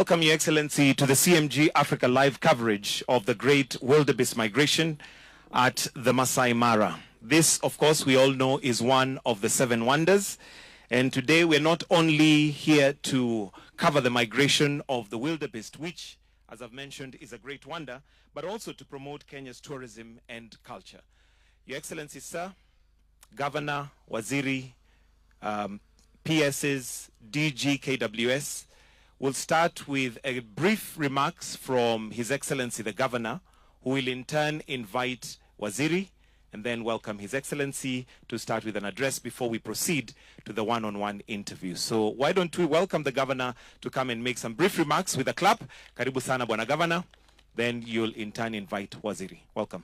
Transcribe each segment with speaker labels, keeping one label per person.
Speaker 1: Welcome, Your Excellency, to the CMG Africa live coverage of the great wildebeest migration at the Maasai Mara. This, of course, we all know is one of the 7 wonders. And today we're not only here to cover the migration of the wildebeest, which, as I've mentioned, is a great wonder, but also to promote Kenya's tourism and culture. Your Excellency, sir, Governor, Waziri, PSs, DG, KWS, we'll start with a brief remarks from His Excellency the Governor, who will in turn invite Waziri and then welcome His Excellency to start with an address before we proceed to the one-on-one interview. So why don't we welcome the Governor to come and make some brief remarks with a clap. Karibu sana, Bwana Governor. Then you'll in turn invite Waziri. Welcome.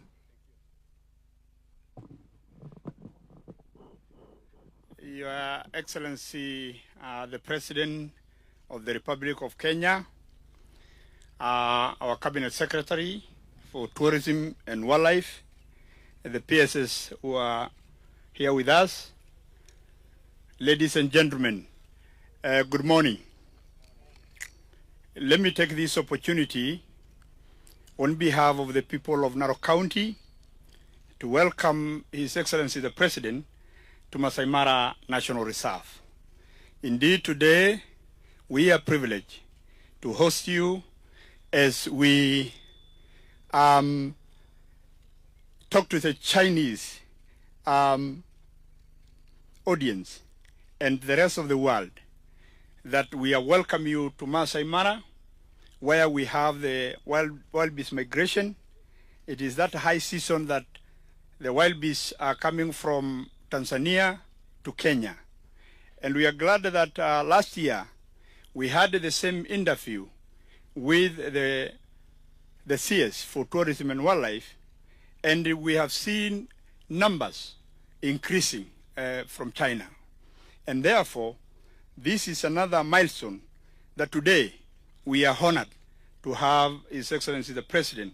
Speaker 2: Your Excellency, the President of the Republic of Kenya, our Cabinet Secretary for Tourism and Wildlife, and the PSs who are here with us, ladies and gentlemen, good morning. Let me take this opportunity on behalf of the people of Narok County to welcome His Excellency the President to Maasai Mara National Reserve. Indeed, today we are privileged to host you as we talk to the Chinese audience and the rest of the world that we are welcome you to Maasai Mara, where we have the wildebeest migration. It is that high season that the wildebeest are coming from Tanzania to Kenya. And we are glad that last year we had the same interview with the CS for Tourism and Wildlife, and we have seen numbers increasing from China. And therefore, this is another milestone that today we are honored to have His Excellency the President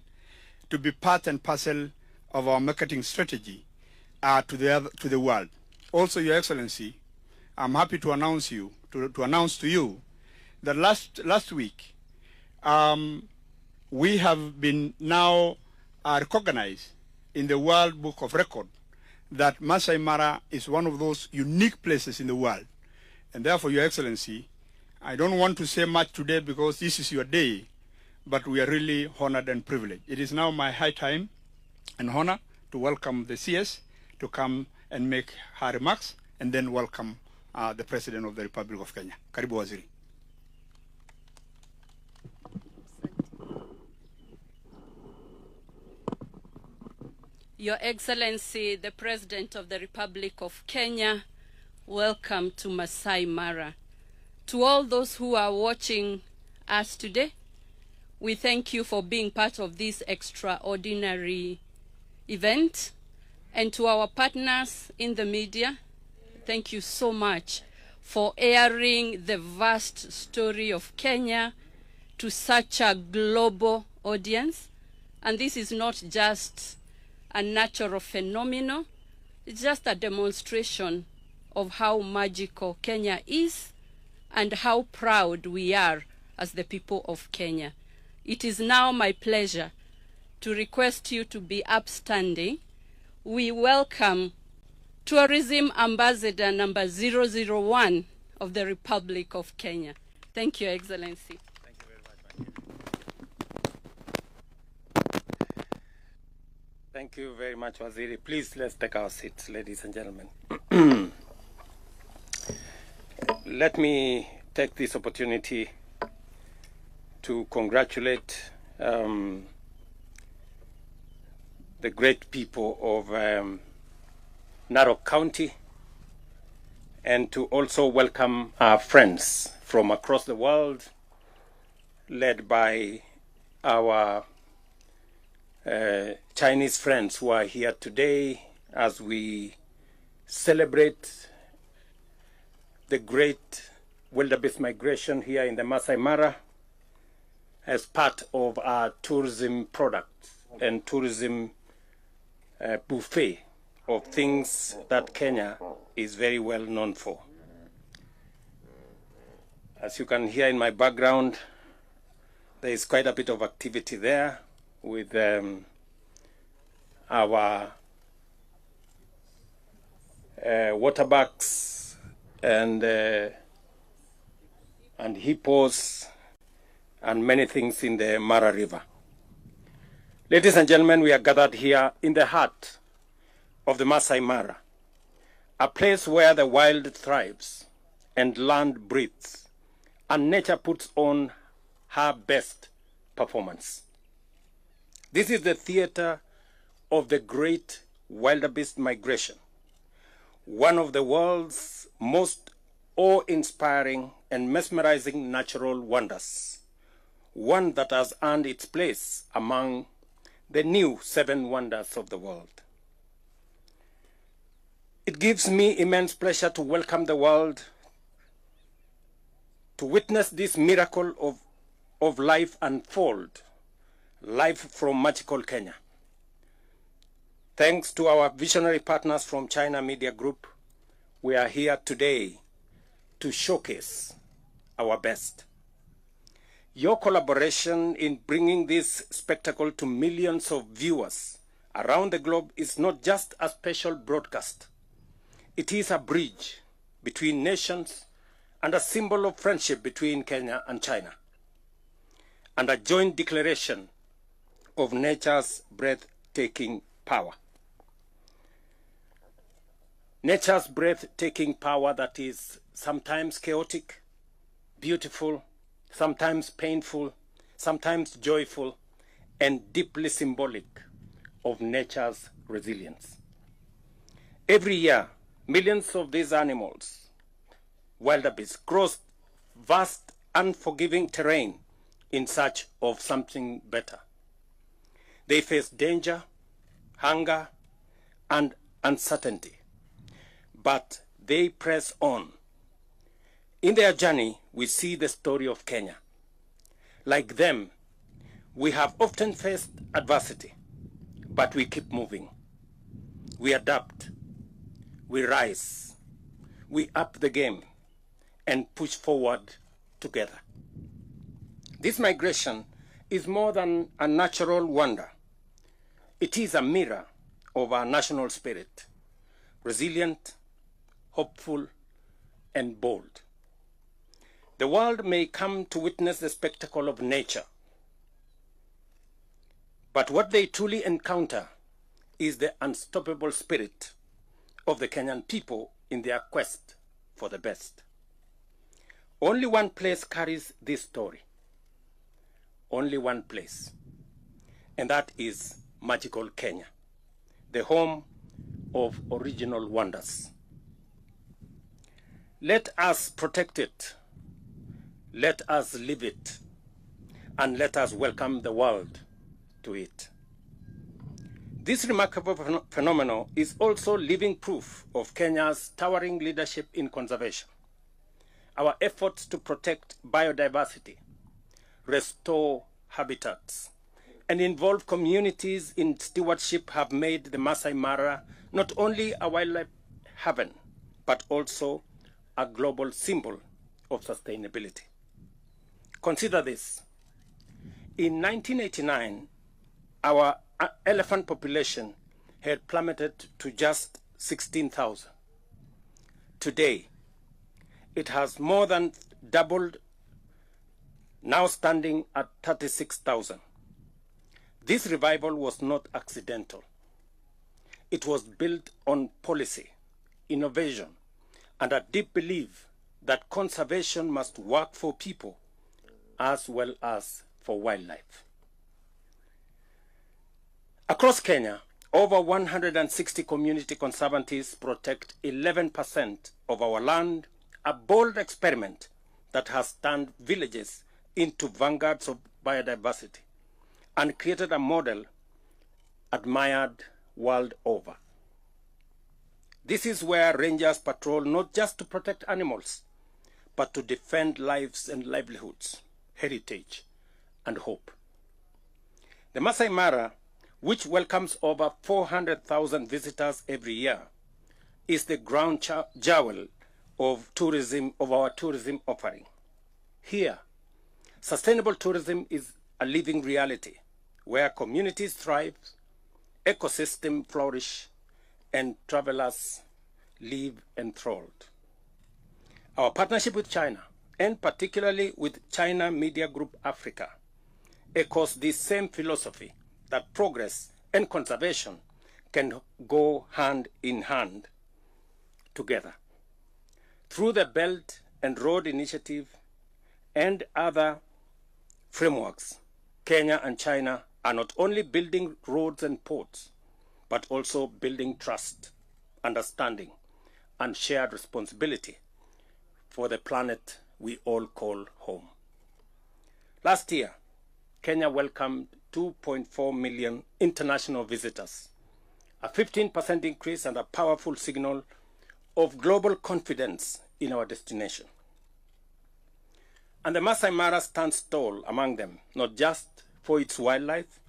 Speaker 2: to be part and parcel of our marketing strategy to the world. Also, Your Excellency, I'm happy to announce to you that last week we have been now recognized in the World Book of Record that Maasai Mara is one of those unique places in the world. And therefore, Your Excellency, I don't want to say much today because this is your day, but we are really honored and privileged. It is now my high time and honor to welcome the CS to come and make her remarks, and then welcome the President of the Republic of Kenya. Karibu Waziri.
Speaker 3: Your Excellency, the President of the Republic of Kenya, welcome to Maasai Mara. To all those who are watching us today, we thank you for being part of this extraordinary event. And to our partners in the media, thank you so much for airing the vast story of Kenya to such a global audience. And this is not just a natural phenomenon, it's just a demonstration of how magical Kenya is and how proud we are as the people of Kenya. It is now my pleasure to request you to be upstanding. We welcome Tourism Ambassador number 001 of the Republic of Kenya. Thank you, Excellency.
Speaker 4: Thank you very much. Thank you very much, Waziri. Please, let's take our seats, ladies and gentlemen. Let me take this opportunity to congratulate the great people of Narok County, and to also welcome our friends from across the world, led by our Chinese friends who are here today as we celebrate the great wildebeest migration here in the Maasai Mara as part of our tourism product and tourism buffet of things that Kenya is very well known for. As you can hear in my background, There is quite a bit of activity there with our waterbucks and hippos and many things in the Mara River. Ladies and gentlemen, we are gathered here in the heart of the Maasai Mara, a place where the wild thrives and land breathes and nature puts on her best performance. This is the theater of the great wildebeest migration, one of the world's most awe-inspiring and mesmerizing natural wonders, one that has earned its place among the new 7 wonders of the world. It gives me immense pleasure to welcome the world to witness this miracle of life unfold, life from magical Kenya. Thanks to our visionary partners from China Media Group, we are here today to showcase our best. Your collaboration in bringing this spectacle to millions of viewers around the globe is not just a special broadcast. It is a bridge between nations and a symbol of friendship between Kenya and China, and a joint declaration of nature's breathtaking power. Nature's breathtaking power that is sometimes chaotic, beautiful, sometimes painful, sometimes joyful, and deeply symbolic of nature's resilience. Every year, millions of these animals, wildebeest, cross vast, unforgiving terrain in search of something better. They face danger, hunger, and uncertainty, but they press on. In their journey, we see the story of Kenya. Like them, we have often faced adversity, but we keep moving. We adapt, we rise, we up the game, and push forward together. This migration is more than a natural wonder. It is a mirror of our national spirit, resilient, hopeful, and bold. The world may come to witness the spectacle of nature, but what they truly encounter is the unstoppable spirit of the Kenyan people in their quest for the best. Only one place carries this story. Only one place. And that is magical Kenya, the home of original wonders. Let us protect it. Let us live it, and let us welcome the world to it. This remarkable phenomenon is also living proof of Kenya's towering leadership in conservation. Our efforts to protect biodiversity, restore habitats, and involve communities in stewardship have made the Maasai Mara not only a wildlife haven, but also a global symbol of sustainability. Consider this. In 1989, our elephant population had plummeted to just 16,000. Today, it has more than doubled, now standing at 36,000. This revival was not accidental. It was built on policy, innovation, and a deep belief that conservation must work for people as well as for wildlife. Across Kenya, over 160 community conservancies protect 11% of our land, a bold experiment that has turned villages into vanguards of biodiversity and created a model admired world over. This is where rangers patrol not just to protect animals, but to defend lives and livelihoods, heritage, and hope. The Maasai Mara, which welcomes over 400,000 visitors every year, is the ground jewel of our tourism offering. Here, Sustainable tourism is a living reality where communities thrive, ecosystems flourish, and travelers live enthralled. Our partnership with China, and particularly with China Media Group Africa, echoes this same philosophy that progress and conservation can go hand in hand together. Through the Belt and Road Initiative and other frameworks, Kenya and China are not only building roads and ports, but also building trust, understanding, and shared responsibility for the planet we all call home. Last year, Kenya welcomed 2.4 million international visitors, a 15% increase and a powerful signal of global confidence in our destination. And the Maasai Mara stands tall among them, not just for its wildlife,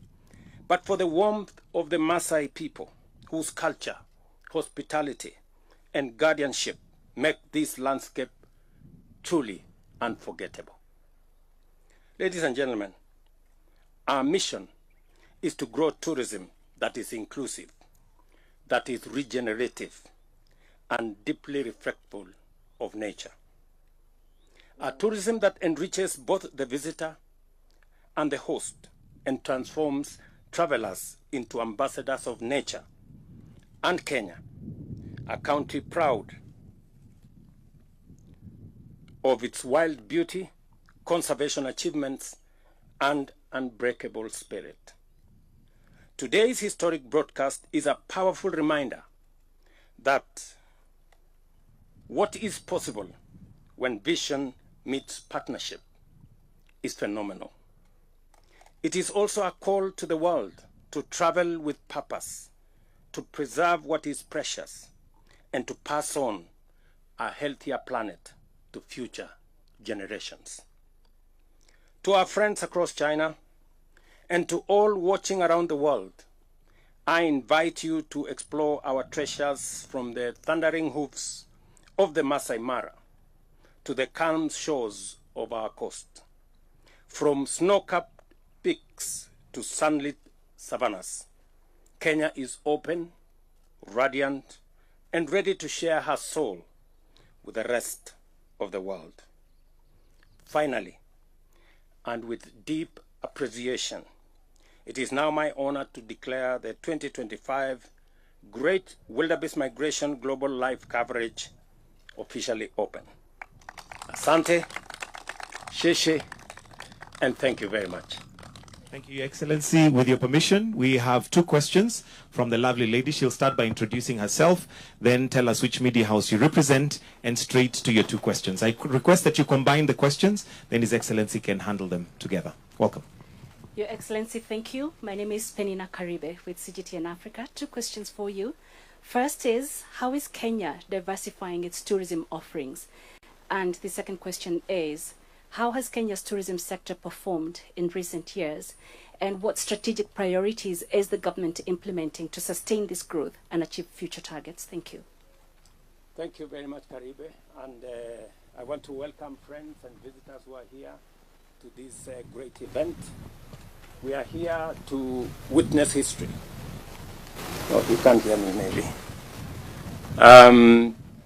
Speaker 4: but for the warmth of the Maasai people, whose culture, hospitality, and guardianship make this landscape truly unforgettable. Ladies and gentlemen, our mission is to grow tourism that is inclusive, that is regenerative, and deeply respectful of nature. A tourism that enriches both the visitor and the host and transforms travelers into ambassadors of nature. And Kenya, a country proud of its wild beauty, conservation achievements, and unbreakable spirit. Today's historic broadcast is a powerful reminder that what is possible when vision meets partnership is phenomenal. It is also a call to the world to travel with purpose, to preserve what is precious, and to pass on a healthier planet to future generations. To our friends across China, and to all watching around the world, I invite you to explore our treasures from the thundering hoofs of the Maasai Mara to the calm shores of our coast, from snow-capped peaks to sunlit savannas. Kenya is open, radiant, and ready to share her soul with the rest of the world. Finally, and with deep appreciation, it is now my honor to declare the 2025 Great Wildebeest Migration Global Live Coverage officially open. Asante, sheshe, and thank you very much.
Speaker 1: Thank you, Your Excellency. With your permission, we have two questions from the lovely lady. She'll start by introducing herself, then tell us which media house you represent, and straight to your two questions. I could request that you combine the questions, then His Excellency can handle them together. Welcome.
Speaker 5: Your Excellency, thank you. My name is Penina Karibe with CGTN Africa. Two questions for you. First is, how is Kenya diversifying its tourism offerings? And the second question is, how has Kenya's tourism sector performed in recent years? And what strategic priorities is the government implementing to sustain this growth and achieve future targets? Thank you.
Speaker 4: Thank you very much, Karibe. And I want to welcome friends and visitors who are here to this great event. We are here to witness history. Oh, you can't hear me, maybe.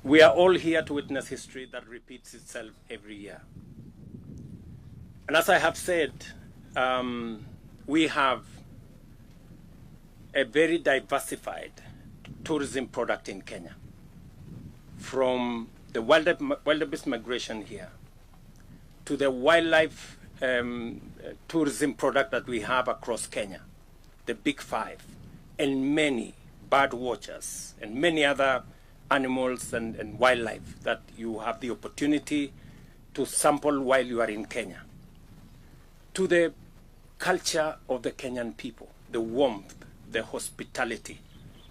Speaker 4: We are all here to witness history that repeats itself every year. And as I have said, we have a very diversified tourism product in Kenya. From the wildebeest migration here to the wildlife tourism product that we have across Kenya, the Big Five, and many bird watchers and many other animals and wildlife that you have the opportunity to sample while you are in Kenya, to the culture of the Kenyan people, the warmth, the hospitality,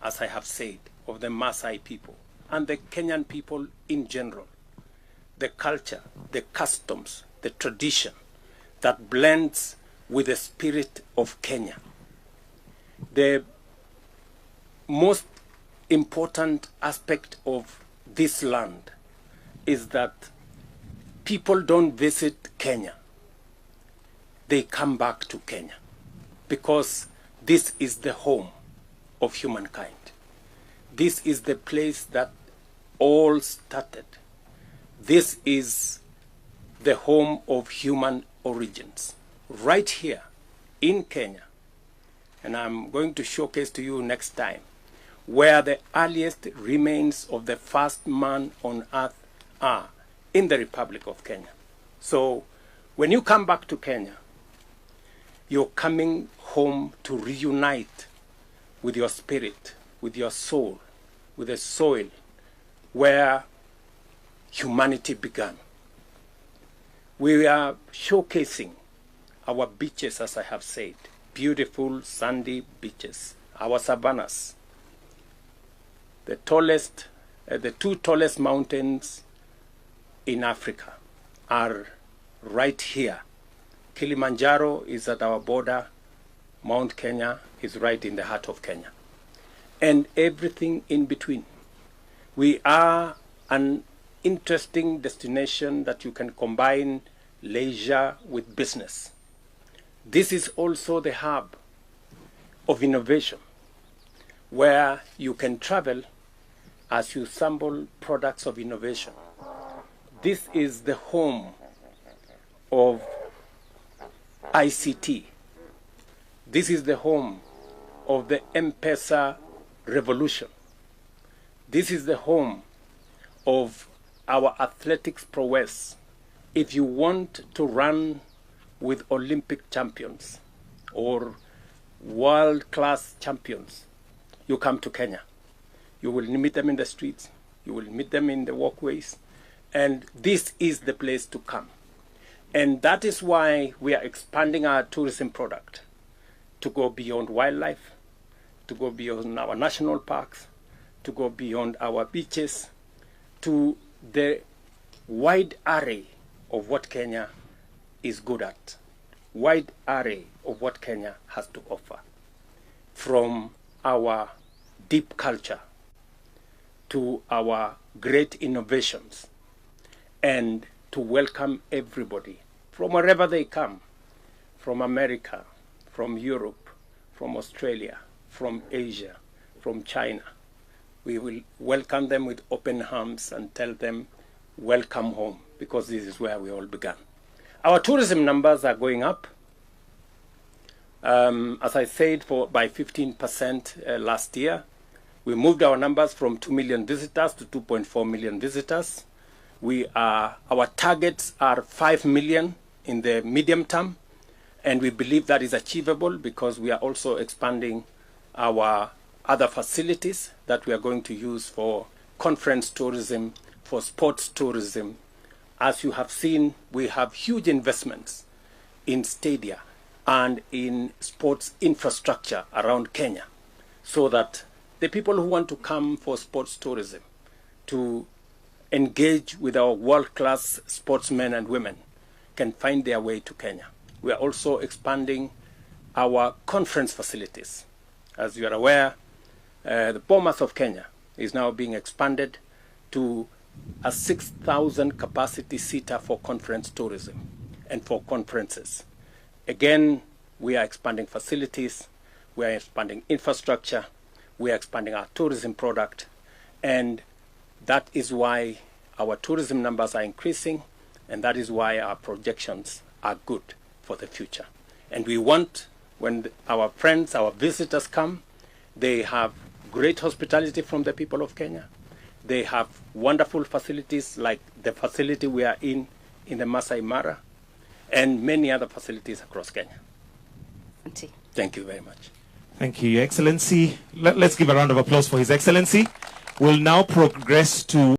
Speaker 4: as I have said, of the Maasai people, and the Kenyan people in general, the culture, the customs, the tradition that blends with the spirit of Kenya. The most important aspect of this land is that people don't visit Kenya they come back to Kenya, because this is the home of humankind. This is the place that all started. This is the home of human origins, right here in Kenya. And I'm going to showcase to you next time where the earliest remains of the first man on earth are, in the Republic of Kenya. So when you come back to Kenya, you're coming home to reunite with your spirit, with your soul, with the soil where humanity began. We are showcasing our beaches, as I have said, beautiful sandy beaches, our savannas. The two tallest mountains in Africa are right here. Kilimanjaro is at our border. Mount Kenya is right in the heart of Kenya. And everything in between. We are an interesting destination that you can combine leisure with business. This is also the hub of innovation, where you can travel as you sample products of innovation. This is the home of ICT. This is the home of the M-Pesa revolution. This is the home of our athletics prowess. If you want to run with Olympic champions or world-class champions, you come to Kenya. You will meet them in the streets. You will meet them in the walkways. And this is the place to come. And that is why we are expanding our tourism product to go beyond wildlife, to go beyond our national parks, to go beyond our beaches, to the wide array of what Kenya is good at, wide array of what Kenya has to offer, from our deep culture to our great innovations, and to welcome everybody from wherever they come, from America, from Europe, from Australia, from Asia, from China. We will welcome them with open arms and tell them, welcome home, because this is where we all began. Our tourism numbers are going up. As I said, by 15% last year. We moved our numbers from 2 million visitors to 2.4 million visitors. Our targets are 5 million in the medium term, and we believe that is achievable because we are also expanding our other facilities that we are going to use for conference tourism, for sports tourism. As you have seen, we have huge investments in stadia and in sports infrastructure around Kenya, so that the people who want to come for sports tourism, to engage with our world-class sportsmen and women, can find their way to Kenya. We are also expanding our conference facilities. As you are aware, the Bomas of Kenya is now being expanded to a 6,000 capacity seater for conference tourism and for conferences. Again, we are expanding facilities, we are expanding infrastructure, we are expanding our tourism product, and that is why our tourism numbers are increasing, and that is why our projections are good for the future. And we want, when our friends, our visitors come, they have great hospitality from the people of Kenya. They have wonderful facilities like the facility we are in the Maasai Mara, and many other facilities across Kenya. Thank you very much.
Speaker 1: Thank you, Your Excellency. Let's give a round of applause for His Excellency. We'll now progress to